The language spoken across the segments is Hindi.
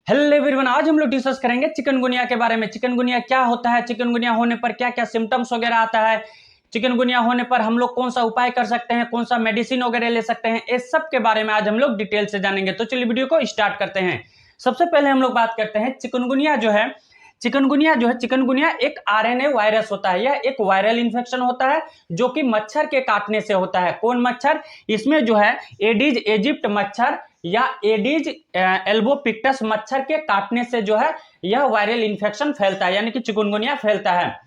हेलो एवरीवन, आज हम लोग डिस्कस करेंगे चिकनगुनिया के बारे में। चिकनगुनिया क्या होता है, चिकनगुनिया होने पर क्या क्या सिम्टम्स वगैरह आता है, चिकनगुनिया होने पर हम लोग कौन सा उपाय कर सकते हैं, कौन सा मेडिसिन वगैरह ले सकते हैं, इस सब के बारे में आज हम लोग डिटेल से जानेंगे। तो चलिए वीडियो को स्टार्ट करते हैं। सबसे पहले हम लोग बात करते हैं चिकनगुनिया चिकनगुनिया एक आरएनए वायरस होता है। यह एक वायरल इन्फेक्शन होता है जो कि मच्छर के काटने से होता है। कौन मच्छर? इसमें जो है एडिज इजिप्ट मच्छर या एडिज एल्बोपिक्टस मच्छर के काटने से जो है यह वायरल इन्फेक्शन फैलता है, यानी कि चिकनगुनिया फैलता है।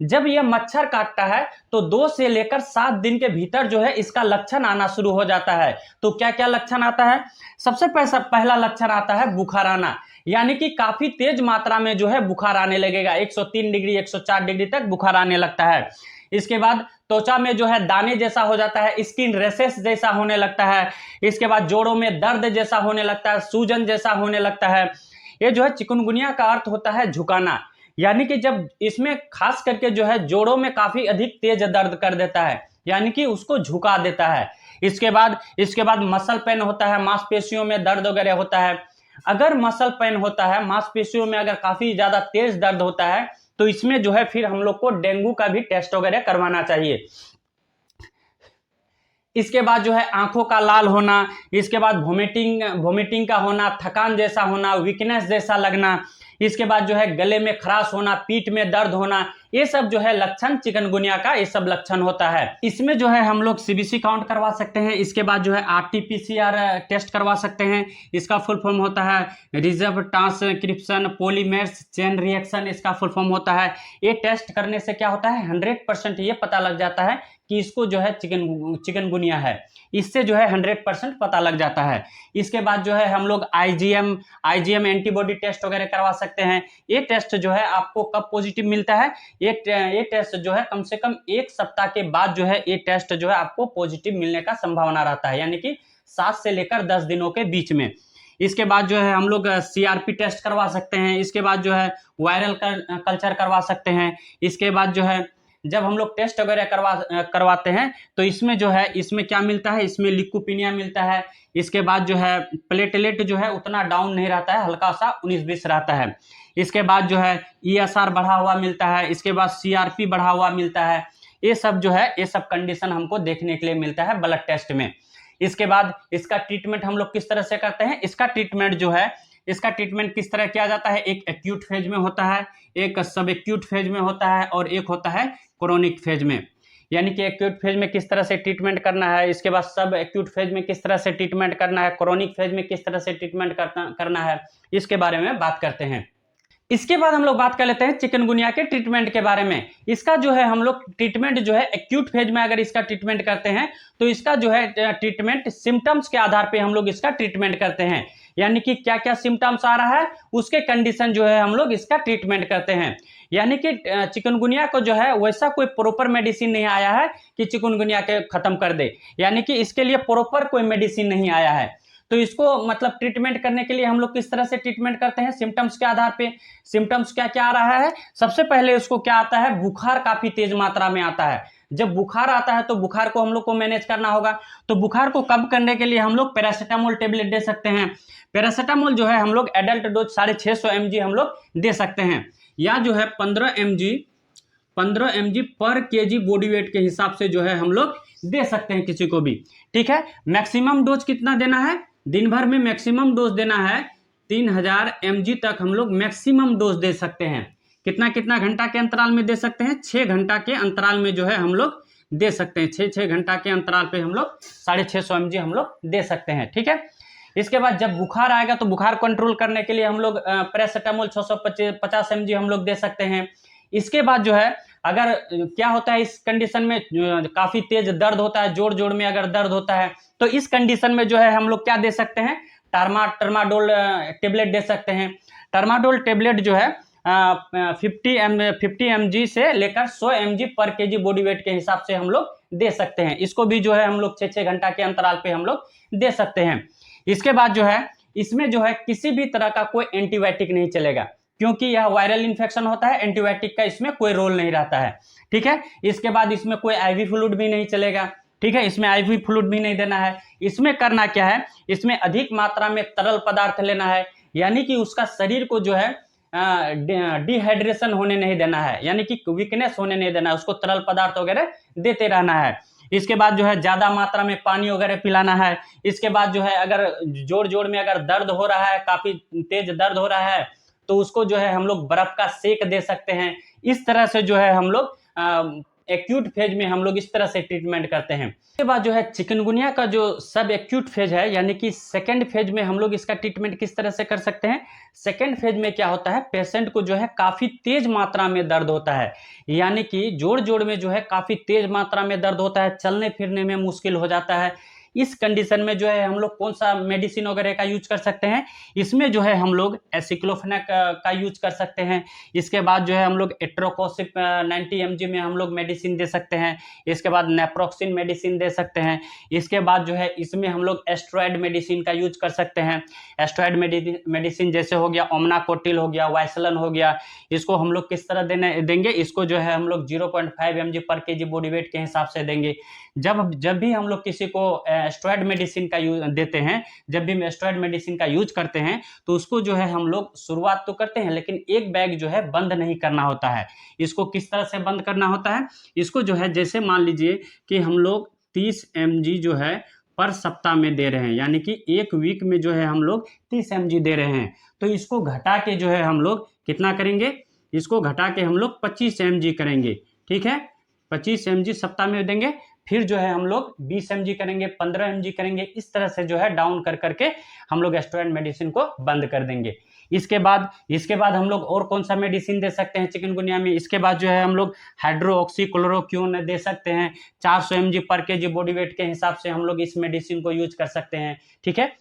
जब यह मच्छर काटता है तो 2 से लेकर 7 दिन के भीतर जो है इसका लक्षण आना शुरू हो जाता है। तो क्या क्या लक्षण आता है? सबसे पहला लक्षण आता है बुखार आना, यानी कि काफी तेज मात्रा में जो है बुखार आने लगेगा। 103 डिग्री 104 डिग्री तक बुखार आने लगता है। इसके बाद त्वचा में जो है दाने जैसा हो जाता है, स्किन रेसेस जैसा होने लगता है। इसके बाद जोड़ों में दर्द जैसा होने लगता है, सूजन जैसा होने लगता है। ये जो है चिकनगुनिया का अर्थ होता है झुकाना, यानी कि जब इसमें खास करके जो है जोड़ों में काफी अधिक तेज दर्द कर देता है, यानी कि उसको झुका देता है। इसके बाद मसल पेन होता है, मांसपेशियों में दर्द वगैरह होता है। अगर मसल पेन होता है, मांसपेशियों में अगर काफी ज्यादा तेज दर्द होता है तो इसमें जो है फिर हम लोग को डेंगू का भी टेस्ट वगैरह करवाना चाहिए। इसके बाद जो है आंखों का लाल होना, इसके बाद वोमिटिंग का होना, थकान जैसा होना, वीकनेस जैसा लगना, इसके बाद जो है गले में खराश होना, पीठ में दर्द होना, ये सब जो है लक्षण चिकनगुनिया का ये सब लक्षण होता है। इसमें जो है हम लोग सीबीसी काउंट करवा सकते हैं। इसके बाद जो है आरटीपीसीआर टेस्ट करवा सकते हैं। इसका फुल फॉर्म होता है रिजर्व ट्रांसक्रिप्शन पॉलीमेर्स चेन रिएक्शन, इसका फुल फॉर्म होता है। ये टेस्ट करने से क्या होता है 100% ये पता लग जाता है कि इसको जो है चिकनगुनिया है। इससे जो है 100% पता लग जाता है। इसके बाद जो है हम लोग आईजीएम एंटीबॉडी टेस्ट वगैरह करवा सकते हैं। ये टेस्ट जो है आपको कब पॉजिटिव मिलता है? ये टेस्ट जो है कम से कम 1 सप्ताह के बाद जो है ये टेस्ट जो है आपको पॉजिटिव मिलने का संभावना रहता है, यानी कि 7 से लेकर 10 दिनों के बीच में। इसके बाद जो है हम लोग सीआरपी टेस्ट करवा सकते हैं। इसके बाद जो है वायरल कल्चर करवा सकते हैं। इसके बाद जो है जब हम लोग टेस्ट वगैरह करवाते हैं तो इसमें जो है इसमें क्या मिलता है, इसमें ल्यूकोपिनिया मिलता है। इसके बाद जो है प्लेटलेट जो है उतना डाउन नहीं रहता है, हल्का सा 19-20 रहता है। इसके बाद जो है ईएसआर बढ़ा हुआ मिलता है। इसके बाद सीआरपी बढ़ा हुआ मिलता है। ये सब जो है ये सब कंडीशन हमको देखने के लिए मिलता है ब्लड टेस्ट में। इसके बाद इसका ट्रीटमेंट हम लोग किस तरह से करते हैं? इसका ट्रीटमेंट किस तरह किया जाता है? एक एक्यूट फेज में होता है, एक सब एक्यूट फेज में होता है और एक होता है क्रोनिक फेज में। यानी कि एक्यूट फेज में किस तरह से ट्रीटमेंट करना है, इसके बाद सब एक्यूट फेज में किस तरह से ट्रीटमेंट करना है, क्रोनिक फेज में किस तरह से ट्रीटमेंट करना है, इसके बारे में बात करते हैं। इसके बाद हम लोग बात कर लेते हैं चिकनगुनिया के ट्रीटमेंट के बारे में। इसका जो है हम लोग ट्रीटमेंट जो है एक्यूट फेज में अगर इसका ट्रीटमेंट करते हैं तो इसका जो है ट्रीटमेंट सिम्टम्स के आधार पे हम लोग इसका ट्रीटमेंट करते हैं, यानी कि क्या क्या सिम्टम्स आ रहा है उसके कंडीशन जो है हम लोग इसका ट्रीटमेंट करते हैं। यानी कि चिकनगुनिया को जो है वैसा कोई प्रॉपर मेडिसिन नहीं आया है कि चिकनगुनिया के खत्म कर दे, यानी कि इसके लिए प्रॉपर कोई मेडिसिन नहीं आया है। तो इसको मतलब ट्रीटमेंट करने के लिए हम लोग किस तरह से ट्रीटमेंट करते हैं? सिम्टम्स के आधार पे। सिम्टम्स क्या क्या आ रहा है? सबसे पहले उसको क्या आता है, बुखार काफी तेज मात्रा में आता है। जब बुखार आता है तो बुखार को हम लोग को मैनेज करना होगा। तो बुखार को कम करने के लिए हम लोग पैरासीटामोल टेबलेट दे सकते हैं। पैरासीटामोल जो है हम लोग एडल्ट डोज 650 mg हम लोग दे सकते हैं, या जो है 15 mg पर केजी बॉडी वेट के हिसाब से जो है हम लोग दे सकते हैं किसी को भी। ठीक है, मैक्सिमम डोज कितना देना है? दिन भर में मैक्सिमम डोज देना है 3000 mg तक हम लोग मैक्सिमम डोज दे सकते हैं। कितना घंटा के अंतराल में दे सकते हैं? 6 घंटा के अंतराल में जो है हम लोग दे सकते हैं। 6 घंटा के अंतराल पे हम लोग 650 mg हम लोग दे सकते हैं। ठीक है, इसके बाद जब बुखार आएगा तो बुखार कंट्रोल करने के लिए हम लोग पैरासीटामोल 650 mg हम लोग दे सकते हैं। इसके बाद जो है अगर क्या होता है इस कंडीशन में काफी तेज दर्द होता है, जोड़ में अगर दर्द होता है तो इस कंडीशन में जो है हम लोग क्या दे सकते हैं? टर्माडोल टेबलेट दे सकते हैं। टर्माडोल टेबलेट जो है 50 mg से लेकर 100 mg पर केजी बॉडी वेट के हिसाब से हम लोग दे सकते हैं। इसको भी जो है हम लोग 6 घंटा के अंतराल पे हम लोग दे सकते हैं। इसके बाद जो है इसमें जो है किसी भी तरह का कोई एंटीबायोटिक नहीं चलेगा, क्योंकि यह वायरल इन्फेक्शन होता है। एंटीबायोटिक का इसमें कोई रोल नहीं रहता है। ठीक है, इसके बाद इसमें कोई आईवी फ्लूइड भी नहीं चलेगा। ठीक है, इसमें आईवी फ्लूइड भी नहीं देना है। इसमें करना क्या है, इसमें अधिक मात्रा में तरल पदार्थ लेना है, यानी कि उसका शरीर को जो है डिहाइड्रेशन होने नहीं देना है, यानी कि वीकनेस होने नहीं देना है, उसको तरल पदार्थ वगैरह देते रहना है। इसके बाद जो है ज़्यादा मात्रा में पानी वगैरह पिलाना है। इसके बाद जो है अगर जोड़ जोड़ में अगर दर्द हो रहा है, काफ़ी तेज दर्द हो रहा है, तो उसको जो है हम लोग बर्फ़ का सेक दे सकते हैं। इस तरह से जो है हम लोग एक्यूट फेज में हम लोग इस तरह से ट्रीटमेंट करते हैं। इसके बाद जो है चिकनगुनिया का जो सब एक्यूट फेज है, यानी कि सेकेंड फेज में हम लोग इसका ट्रीटमेंट किस तरह से कर सकते हैं। सेकेंड फेज में क्या होता है, पेशेंट को जो है काफ़ी तेज मात्रा में दर्द होता है, यानी कि जोड़ जोड़ में जो है काफ़ी तेज मात्रा में दर्द होता है, चलने फिरने में मुश्किल हो जाता है। इस कंडीशन में जो है हम लोग कौन सा मेडिसिन वगैरह का यूज कर सकते हैं, इसमें जो है हम लोग एसिक्लोफेनाक का यूज कर सकते हैं। इसके बाद जो है हम लोग एट्रोकोसिप 90 mg में हम लोग मेडिसिन दे सकते हैं। इसके बाद नेप्रोक्सिन मेडिसिन दे सकते हैं। इसके बाद जो है इसमें हम लोग एस्ट्रॉयड मेडिसिन का यूज कर सकते हैं। एस्ट्रॉयड मेडिसिन जैसे हो गया ओमनाकोटिल हो गया, वाइसलन हो गया, इसको हम लोग किस तरह देंगे, इसको जो है हम लोग 0.5 mg पर केजी बॉडी वेट के हिसाब से देंगे। जब भी हम लोग किसी को एस्ट्रॉयड मेडिसिन का यूज देते हैं, जब भी एस्ट्रॉयड मेडिसिन का यूज करते हैं, तो उसको जो है हम लोग शुरुआत तो करते हैं, लेकिन एक बैग जो है बंद नहीं करना होता है। इसको किस तरह से बंद करना होता है, इसको जो है जैसे मान लीजिए कि हम लोग 30 mg जो है पर सप्ताह में दे रहे हैं, यानी कि एक वीक में जो है हम लोग 30 mg दे रहे हैं, तो इसको घटा के जो है हम लोग कितना करेंगे, इसको घटा के हम लोग 25 mg करेंगे। ठीक है, 25 mg सप्ताह में देंगे, फिर जो है हम लोग 20 mg करेंगे, 15 mg करेंगे, इस तरह से जो है डाउन कर करके हम लोग एस्ट्रॉयड मेडिसिन को बंद कर देंगे। इसके बाद हम लोग और कौन सा मेडिसिन दे सकते हैं चिकनगुनिया में, इसके बाद जो है हम लोग हाइड्रोक्सीक्लोरोक्विन दे सकते हैं। 400 mg पर केजी बॉडी वेट के हिसाब से हम लोग इस मेडिसिन को यूज कर सकते हैं। ठीक है,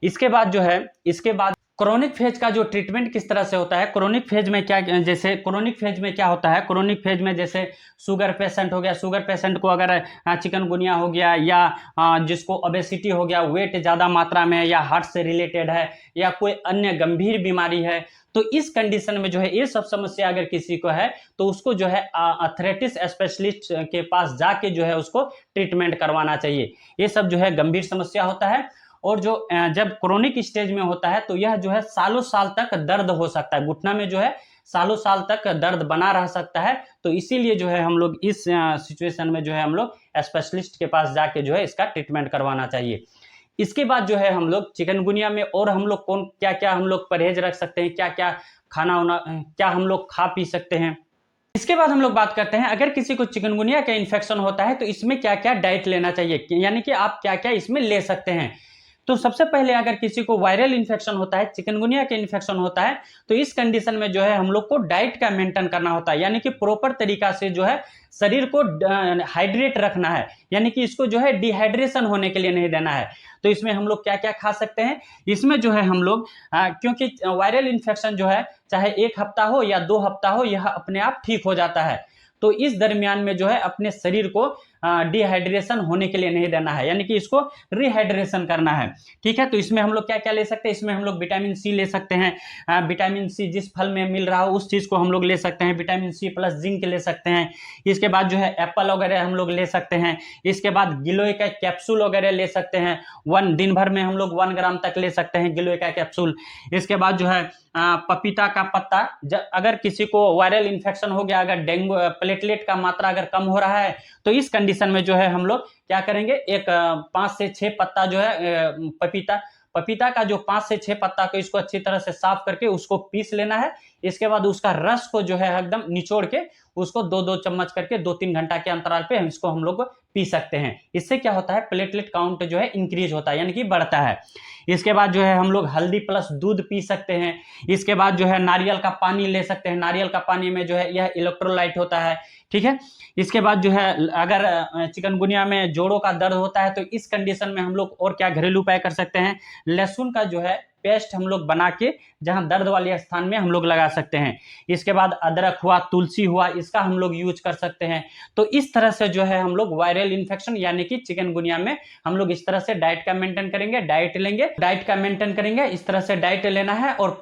इसके बाद क्रोनिक फेज का जो ट्रीटमेंट किस तरह से होता है, क्रोनिक फेज में क्या होता है, क्रोनिक फेज में जैसे शुगर पेशेंट हो गया, शुगर पेशेंट को अगर चिकनगुनिया हो गया, या जिसको ओबेसिटी हो गया, वेट ज़्यादा मात्रा में, या हार्ट से रिलेटेड है, या कोई अन्य गंभीर बीमारी है, तो इस कंडीशन में जो है ये सब समस्या अगर किसी को है, तो उसको जो है अथराइटिस स्पेशलिस्ट के पास जाके जो है उसको ट्रीटमेंट करवाना चाहिए। ये सब जो है गंभीर समस्या होता है, और जो जब क्रोनिक स्टेज में होता है तो यह जो है सालों साल तक दर्द हो सकता है, घुटना में जो है सालों साल तक दर्द बना रह सकता है। तो इसीलिए जो है हम लोग इस सिचुएशन में जो है हम लोग स्पेशलिस्ट के पास जाके जो है इसका ट्रीटमेंट करवाना चाहिए। इसके बाद जो है हम लोग चिकनगुनिया में और हम लोग क्या क्या हम लोग परहेज रख सकते हैं, क्या क्या क्या हम लोग खा पी सकते हैं। इसके बाद हम लोग बात करते हैं अगर किसी को चिकनगुनिया का इन्फेक्शन होता है तो इसमें क्या क्या डाइट लेना चाहिए, यानी कि आप क्या क्या इसमें ले सकते हैं। तो सबसे पहले अगर किसी को वायरल इन्फेक्शन होता है, चिकनगुनिया के इन्फेक्शन होता है, तो इस कंडीशन में जो है हम लोग को डाइट का मेंटेन करना होता है, यानी कि प्रॉपर तरीका से जो है शरीर को हाइड्रेट रखना है, यानी कि इसको जो है डिहाइड्रेशन होने के लिए नहीं देना है। तो इसमें हम लोग क्या क्या खा सकते हैं, इसमें जो है हम लोग क्योंकि वायरल इन्फेक्शन जो है चाहे 1 हफ्ता हो या 2 हफ्ता हो, यह अपने आप ठीक हो जाता है। तो इस दरमियान में जो है अपने शरीर को डिहाइड्रेशन होने के लिए नहीं देना है, यानी कि इसको रिहाइड्रेशन करना है। ठीक है, तो इसमें हम लोग क्या क्या ले सकते हैं, इसमें हम लोग विटामिन सी ले सकते हैं। विटामिन सी जिस फल में मिल रहा हो उस चीज़ को हम लोग ले सकते हैं, विटामिन सी प्लस जिंक ले सकते हैं। इसके बाद जो है एप्पल वगैरह हम लोग ले सकते हैं। इसके बाद गिलोय का कैप्सूल वगैरह ले सकते हैं, दिन भर में हम लोग 1 ग्राम तक ले सकते हैं गिलोय का कैप्सूल। इसके बाद जो है पपीता का पत्ता, अगर किसी को वायरल इन्फेक्शन हो गया, अगर डेंगू प्लेटलेट का मात्रा अगर कम हो रहा है, तो इस कंडीशन में जो है हम लोग क्या करेंगे, एक 5 से 6 पत्ता जो है पपीता का जो 5 से 6 पत्ता को इसको अच्छी तरह से साफ करके उसको पीस लेना है। इसके बाद उसका रस को जो है एकदम निचोड़ के उसको 2-2 चम्मच करके 2-3 घंटा के अंतराल पे इसको हम लोग पी सकते हैं। इससे क्या होता है, प्लेटलेट काउंट जो है इंक्रीज होता है, यानी कि बढ़ता है। इसके बाद जो है हम लोग हल्दी प्लस दूध पी सकते हैं। इसके बाद जो है नारियल का पानी ले सकते हैं, नारियल का पानी में जो है यह इलेक्ट्रोलाइट होता है। ठीक है, इसके बाद जो है अगर चिकनगुनिया में जोड़ों का दर्द होता है तो इस कंडीशन में हम लोग और क्या घरेलू उपाय कर सकते हैं, लहसुन का जो है पेस्ट हम लोग बना के जहां दर्द वाले स्थान में हम लोग लगा सकते हैं। इसके बाद अदरक हुआ, तुलसी हुआ, इसका हम लोग यूज कर सकते हैं। तो इस तरह से जो है हम लोग वायरल इन्फेक्शन यानी कि चिकनगुनिया में हम लोग इस तरह से डाइट का मेंटेन करेंगे, डाइट का मेंटेन करेंगे, इस तरह से डाइट लेना है और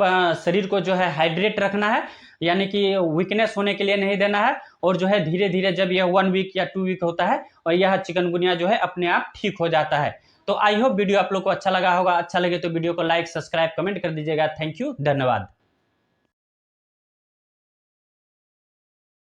शरीर को जो है हाइड्रेट रखना है, यानी कि वीकनेस होने के लिए नहीं देना है। और जो है धीरे धीरे जब यह 1 वीक या 2 वीक होता है और यह चिकनगुनिया जो है अपने आप ठीक हो जाता है। तो आई होप वीडियो आप लोग को अच्छा लगा होगा। अच्छा लगे तो वीडियो को लाइक, सब्सक्राइब, कमेंट कर दीजिएगा। थैंक यू, धन्यवाद।